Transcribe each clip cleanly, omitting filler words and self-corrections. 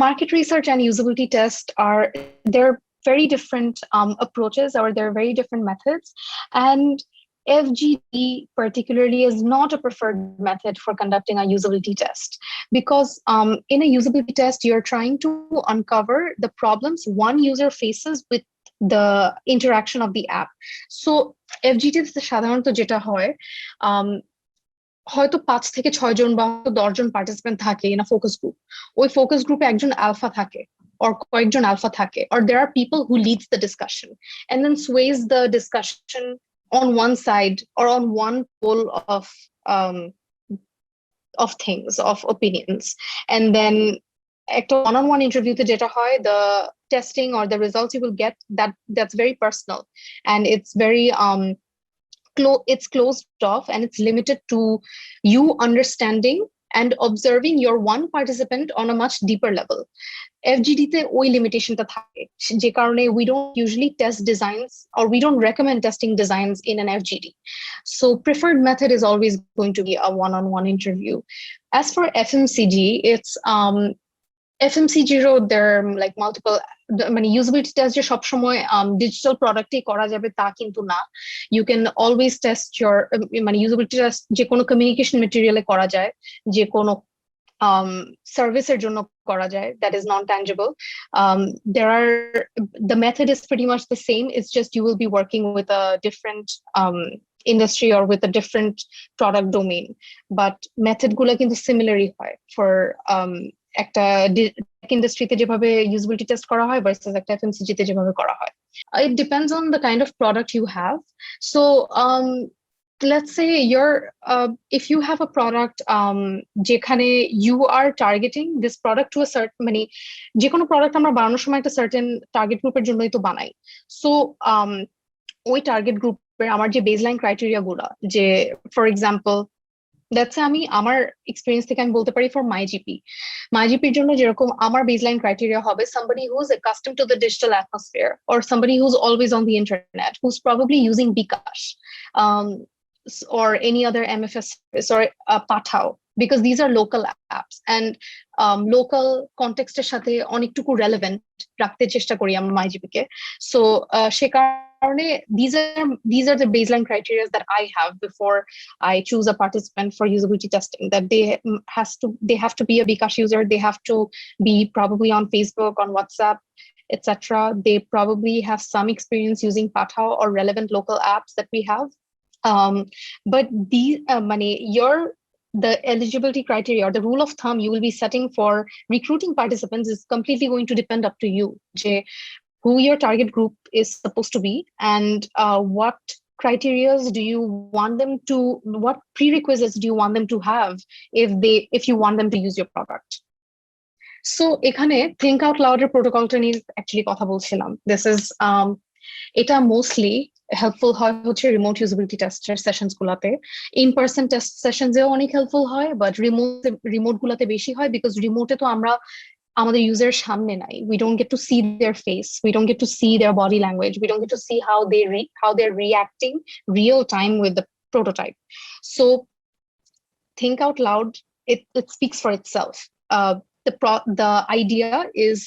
Market research and usability test are they're very different approaches, or they're very different methods, and FGD particularly is not a preferred method for conducting a usability test, because in a usability test you're trying to uncover the problems one user faces with the interaction of the app. So FGD সাধারণত যেটা হয়, হয়তো 5 থেকে 6 জন বা 10 জন participant থাকে in a focus group. ওই focus গ্রুপে একজন আলফা থাকে, or কয়েকজন alpha থাকে, or there are people who leads the discussion and then sways the discussion on one side or on one pole of things, of opinions, and then একটা one-on-one interviewতে যেটা হয়, the testing or the results you will get, that's very personal, and it's very it's closed off, and it's limited to you understanding and observing your one participant on a much deeper level. FGD তে ওই লিমিটেশনটা থাকে, যে কারণে we don't usually test designs, or we don't recommend testing designs in an FGD. So preferred method is always going to be a one-on-one interview. As for FMCG, it's FMCG-ও there are like multiple, মানে usability test যে সবসময় digital product-ই করা যাবে তা কিন্তু না। You can always test your মানে usability test যে কোনো communication material-এ করা যায়, যে কোনো সার্ভিসের জন্য করা যায়, that is non-tangible. There are, the method is pretty much the same, it's just you will be working with a different industry or with a different product domain, but method গুলো কিন্তু similarly হয় for একটা ইন্ডাস্ট্রিতে যেভাবে usability test করা হয় versus একটা FMCG তে যেভাবে করা হয়। It depends on the kind of product you have. So let's say if you have a product যেখানে you are targeting this product to a certain, মানে যে কোনো প্রোডাক্ট আমরা বানানোর সময় একটা সার্টেন টার্গেট গ্রুপের জন্যই তো বানাই। সো ওই টার্গেট গ্রুপের আমার যে বেসলাইন ক্রাইটেরিয়া গুলা, যে ফর এক্সাম্পল দ্যাটস আমি আমার এক্সপিরিয়েন্স থেকে আমি বলতে পারি ফর মাইজিপির জন্য যেরকম আমার বেসলাইন ক্রাইটেরিয়া হবে somebody who's accustomed to the digital atmosphere, or somebody who's always on the internet, who's probably using Bikash or any other MFS service, or Pathao, because these are local apps and local context এর সাথে অনেকটুকু relevant রাখতে চেষ্টা করি আমরা মাইজিপিকে। So সে কারণে these are the baseline criteria that I have before I choose a participant for usability testing, that they have to be a Bikash user, they have to be probably on Facebook, on WhatsApp, etc. They probably have some experience using Pathao or relevant local apps that we have. But these the eligibility criteria, or the rule of thumb you will be setting for recruiting participants, is completely going to depend up to you, who your target group is supposed to be, and what criteria do you want them to, what prerequisites do you want them to have if you want them to use your product. So এখানে think out loud এর প্রোটোকলটা নিয়ে actually কথা বলছিলাম। This is এটা mostly helpful হয় হচ্ছে remote usability টেস্টের sessions গুলাতে। ইন পার্সন টেস্ট সেশনসেও অনেক হেল্পফুল হয়, বাট রিমোট গুলাতে বেশি হয়, বিকজ রিমোটে তো আমরা আমাদের ইউজার সামনে নাই, we don't get to see their face, we don't get to see their body language, we don't get to see how they're reacting real time with the prototype. So think out loud, it speaks for itself. The idea is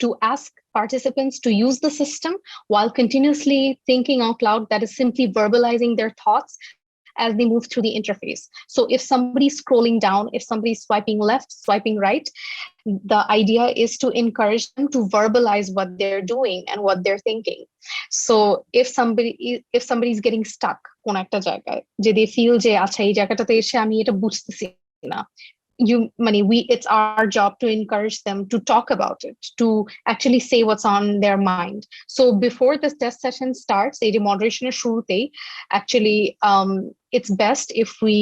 to ask participants to use the system while continuously thinking out loud, that is simply verbalizing their thoughts as they move through the interface. So if somebody's scrolling down, if somebody's swiping left, swiping right, the idea is to encourage them to verbalize what they're doing and what they're thinking. So if somebody's getting stuck কোন একটা জায়গায়, যে they feel যে আচ্ছা এই জায়গাটাতে এসে আমি এটা বুঝতেছি না, it's our job to encourage them to talk about it, to actually say what's on their mind. So before this test session starts, এই যে মডারেশনের শুরুতেই actually it's best if we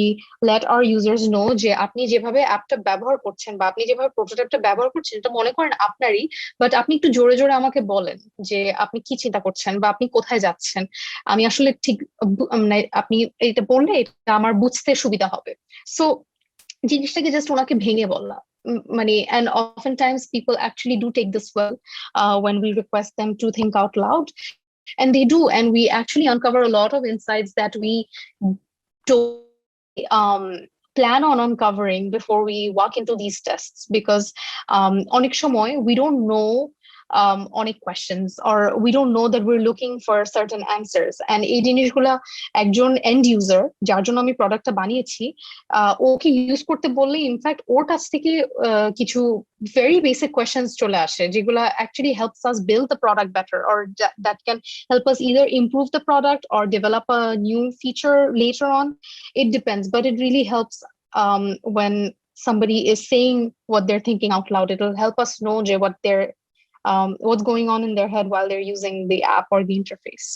let our users know যে আপনি যেভাবে অ্যাপটা ব্যবহার করছেন বা আপনি যেভাবে প্রোটোটাইপটা ব্যবহার করছেন এটা মনে করেন আপনারই, বাট আপনি একটু জোরে জোরে আমাকে বলেন যে আপনি কি চিন্তা করছেন বা আপনি কোথায় যাচ্ছেন, আমি আসলে ঠিক আপনি এটা বললে এটা আমার বুঝতে সুবিধা হবে। সো জিনিসটাকে জাস্ট ওনাকে ভেঙে বলা, and oftentimes people actually do take this well when we request them to think out loud, and they do, and we actually uncover a lot of insights that we plan on uncovering before we walk into these tests, because অনেক সময় we don't know অনেক questions, or we don't know that we're looking for certain answers, and এই জিনিসগুলা একজন end user যার জন্য আমি প্রোডাক্টটা বানিয়েছি ওকে ইউজ করতে বললে ইনফ্যাক্ট ওর কাছ থেকে কিছু very basic questions চলে আসে যেগুলা actually helps us build the product better, or that can help us either improve the product or develop a new feature later on. It depends, but it really helps when somebody is saying what they're thinking out loud. It'll help us know what they're what's going on in their head while they're using the app or the interface.